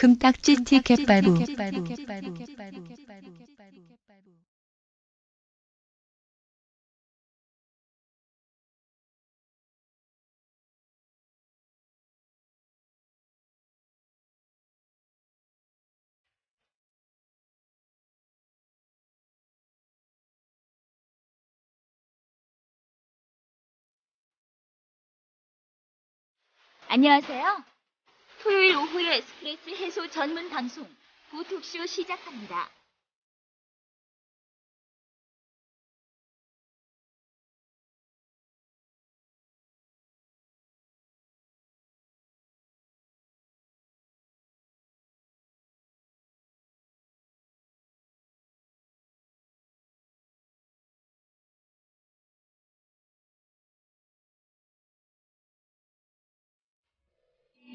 금딱지 티켓발부. 안녕하세요. 토요일 오후에 스트레스 해소 전문 방송 보톡쇼 시작합니다.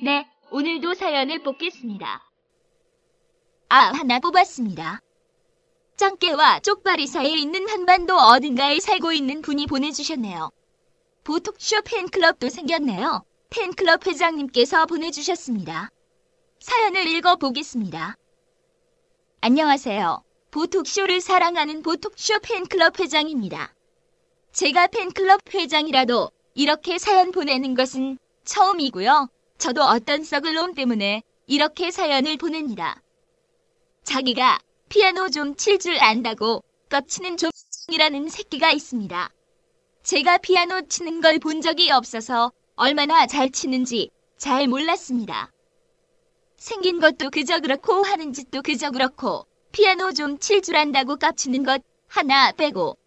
네, 오늘도 사연을 뽑겠습니다. 하나 뽑았습니다. 짱깨와 쪽발이 사이에 있는 한반도 어딘가에 살고 있는 분이 보내주셨네요. 보톡쇼 팬클럽도 생겼네요. 팬클럽 회장님께서 보내주셨습니다. 사연을 읽어보겠습니다. 안녕하세요. 보톡쇼를 사랑하는 보톡쇼 팬클럽 회장입니다. 제가 팬클럽 회장이라도 이렇게 사연 보내는 것은 처음이고요. 저도 어떤 썩을 놈 때문에 이렇게 사연을 보냅니다. 자기가 피아노 좀 칠 줄 안다고 깝치는 좀이라는 새끼가 있습니다. 제가 피아노 치는 걸 본 적이 없어서 얼마나 잘 치는지 잘 몰랐습니다. 생긴 것도 그저 그렇고 하는 짓도 그저 그렇고 피아노 좀 칠 줄 안다고 깝치는 것 하나 빼고.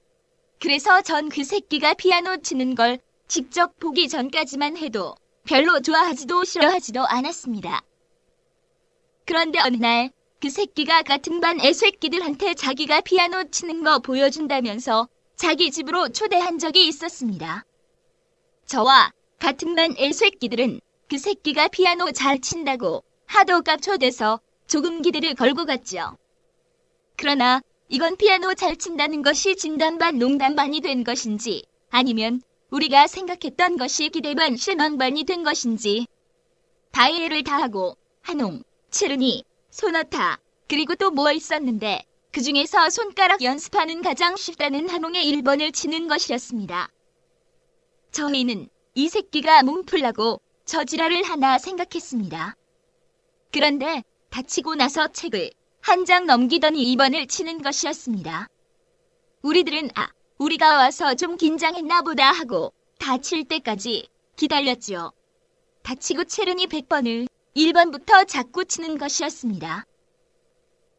그래서 전 그 새끼가 피아노 치는 걸 직접 보기 전까지만 해도 별로 좋아하지도 싫어하지도 않았습니다. 그런데 어느 날 그 새끼가 같은 반 애새끼들한테 자기가 피아노 치는 거 보여준다면서 자기 집으로 초대한 적이 있었습니다. 저와 같은 반 애새끼들은 그 새끼가 피아노 잘 친다고 하도 깝쳐대서 조금 기대를 걸고 갔죠. 그러나 이건 피아노 잘 친다는 것이 진담 반 농담 반이 된 것인지 아니면 우리가 생각했던 것이 기대 반 실망 반이 된 것인지 다 이해를 다 하고 한홍, 칠은이, 소나타 그리고 또 뭐 있었는데 그 중에서 손가락 연습하는 가장 쉽다는 한홍의 1번을 치는 것이었습니다. 저희는 이 새끼가 몸풀라고 저 지랄을 하나 생각했습니다. 그런데 다치고 나서 책을 한 장 넘기더니 2번을 치는 것이었습니다. 우리들은 우리가 와서 좀 긴장했나 보다 하고 다칠 때까지 기다렸죠. 다치고 체르니 100번을 1번부터 자꾸 치는 것이었습니다.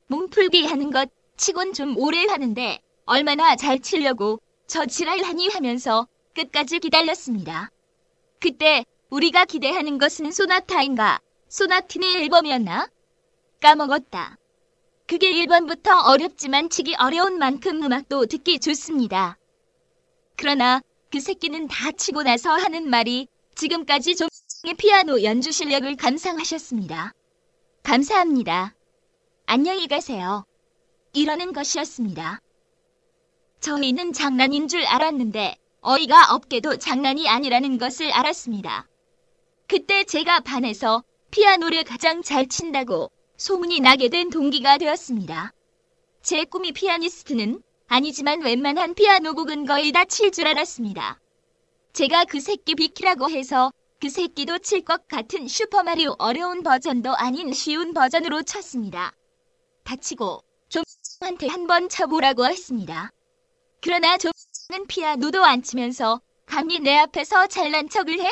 몸풀기 하는 것 치곤 좀 오래 하는데 얼마나 잘 치려고 저 지랄하니 하면서 끝까지 기다렸습니다. 그때 우리가 기대하는 것은 소나타인가 소나틴의 앨범이었나? 까먹었다. 그게 1번부터 어렵지만 치기 어려운 만큼 음악도 듣기 좋습니다. 그러나 그 새끼는 다 치고 나서 하는 말이 지금까지 좀의 피아노 연주 실력을 감상하셨습니다. 감사합니다. 안녕히 가세요. 이러는 것이었습니다. 저희는 장난인 줄 알았는데 어이가 없게도 장난이 아니라는 것을 알았습니다. 그때 제가 반에서 피아노를 가장 잘 친다고 소문이 나게 된 동기가 되었습니다. 제 꿈이 피아니스트는 아니지만 웬만한 피아노 곡은 거의 다 칠 줄 알았습니다. 제가 그 새끼 비키라고 해서 그 새끼도 칠 것 같은 슈퍼마리오 어려운 버전도 아닌 쉬운 버전으로 쳤습니다. 다치고 좀한테 한번 쳐보라고 했습니다. 그러나 좀은 피아노도 안 치면서 감히 내 앞에서 잘난 척을 해?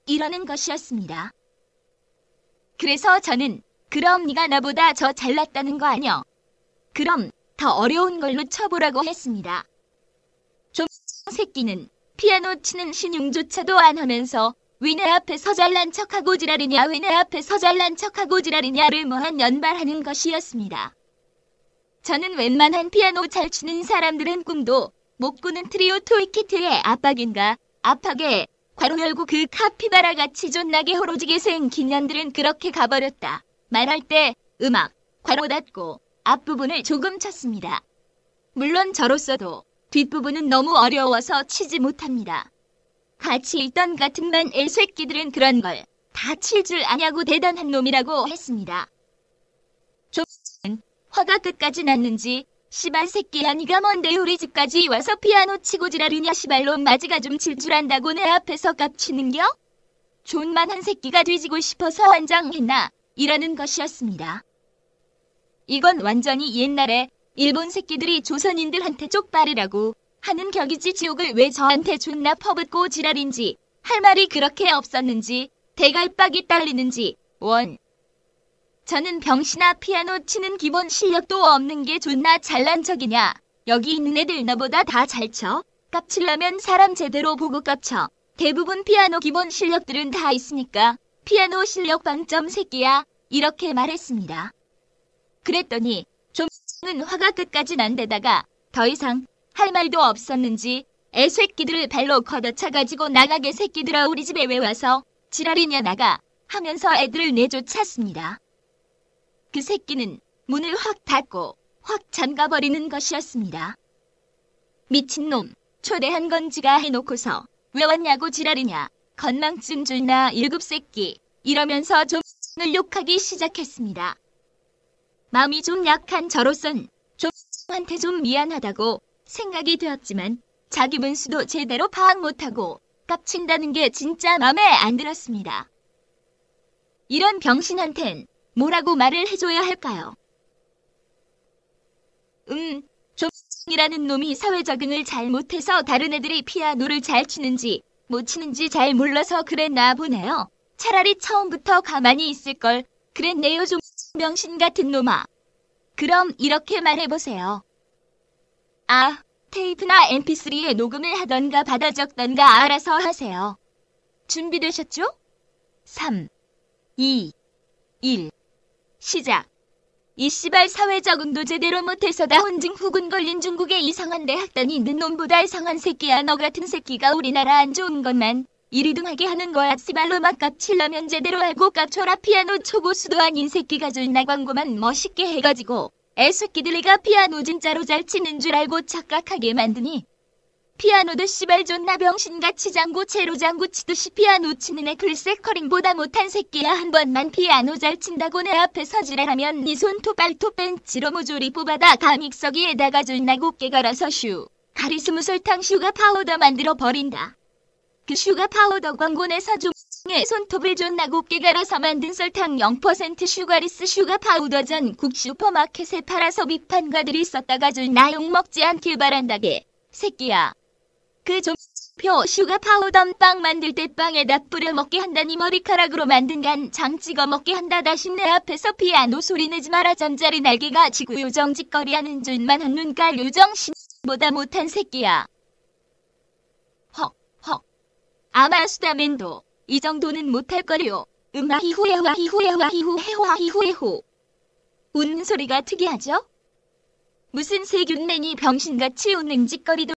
이러는 것이었습니다. 그래서 저는 그럼 네가 나보다 더 잘났다는 거 아니여? 그럼 더 어려운 걸로 쳐보라고 했습니다. 좀 새끼는 피아노 치는 신용조차도 안 하면서 왜 내 앞에서 잘난 척하고 지랄이냐 왜 내 앞에서 잘난 척하고 지랄이냐를 무한 연발하는 것이었습니다. 저는 웬만한 피아노 잘 치는 사람들은 꿈도 못 꾸는 트리오 토이키트의 압박인가 압박에 괄호 열고 그 카피바라같이 존나게 호로지게 생긴 년들은 그렇게 가버렸다. 말할 때 음악 괄호 닫고 앞부분을 조금 쳤습니다. 물론 저로서도 뒷부분은 너무 어려워서 치지 못합니다. 같이 있던 같은 반 애새끼들은 그런 걸 다 칠 줄 아냐고 대단한 놈이라고 했습니다. 화가 끝까지 났는지 시발 새끼야 니가 뭔데 우리 집까지 와서 피아노 치고 지랄이냐 시발로 마지가 좀 칠 줄 안다고 내 앞에서 깝치는겨? 존만한 새끼가 뒤지고 싶어서 환장했나? 이러는 것이었습니다. 이건 완전히 옛날에 일본 새끼들이 조선인들한테 쪽발이라고 하는 격이지 지옥을 왜 저한테 존나 퍼붓고 지랄인지 할 말이 그렇게 없었는지 대갈박이 딸리는지 원. 저는 병신아 피아노 치는 기본 실력도 없는 게 존나 잘난 척이냐. 여기 있는 애들 너보다 다 잘 쳐. 깝치려면 사람 제대로 보고 깝쳐. 대부분 피아노 기본 실력들은 다 있으니까 피아노 실력 빵점 새끼야. 이렇게 말했습니다. 그랬더니 좀은 화가 끝까지 난 데다가 더 이상 할 말도 없었는지 애새끼들을 발로 걷어차가지고 나가게 새끼들아 우리 집에 왜 와서 지랄이냐 나가 하면서 애들을 내쫓았습니다. 그 새끼는 문을 확 닫고 확 잠가버리는 것이었습니다. 미친놈, 초대한 건 지가 해놓고서 왜 왔냐고 지랄이냐, 건망증 줄나 1급 새끼, 이러면서 좀을 욕하기 시작했습니다. 마음이 좀 약한 저로선 좀한테 좀 미안하다고 생각이 되었지만 자기 분수도 제대로 파악 못하고 깝친다는 게 진짜 맘에 안 들었습니다. 이런 병신한텐 뭐라고 말을 해줘야 할까요? 좀이라는 놈이 사회 적응을 잘 못해서 다른 애들이 피아노를 잘 치는지 못 치는지 잘 몰라서 그랬나 보네요. 차라리 처음부터 가만히 있을걸 그랬네요 좀 병신 같은 놈아. 그럼 이렇게 말해보세요. 아, 테이프나 mp3에 녹음을 하던가 받아 적던가 알아서 하세요. 준비되셨죠? 3, 2, 1. 시작. 이 씨발 사회 적응도 제대로 못해서 다 혼증 후군 걸린 중국의 이상한 대학단이 있는 놈보다 이상한 새끼야. 너 같은 새끼가 우리나라 안 좋은 것만 1위등하게 하는 거야. 씨발로 막 깝치려면 제대로 알고 깝쳐라. 피아노 초고수도 아닌 새끼가 존나 광고만 멋있게 해가지고 애새끼들이가 피아노 진짜로 잘 치는 줄 알고 착각하게 만드니 피아노도 씨발 존나 병신같이 장구 채로 장구 치듯이 피아노 치는 애 글쎄 커링보다 못한 새끼야. 한 번만 피아노 잘 친다고 내 앞에서 지랄하면 네 손톱 발톱 벤치로 모조리 뽑아다 가믹서기에다가 존나 곱게 갈아서 가리스무 설탕 슈가 파우더 만들어 버린다. 그 슈가 파우더 광고 내서 중에 손톱을 존나 곱게 갈아서 만든 설탕 0% 슈가리스 슈가 파우더 전국 슈퍼마켓에 팔아서 비판가들이 썼다가 존나 욕먹지 않길 바란다게. 새끼야. 그 표 슈가 파우더 빵 만들 때 빵에다 뿌려 먹게 한다니 머리카락으로 만든 간장 찍어 먹게 한다. 다시 내 앞에서 피아노 소리 내지 마라. 잠자리 날개가 지구 요정 짓거리하는 존만한 눈깔 요정신보다 못한 새끼야. 헉. 아마 수다맨도 이 정도는 못할 거요. 히후헤호. 웃는 소리가 특이하죠? 무슨 세균내니 병신같이 웃는 짓거리도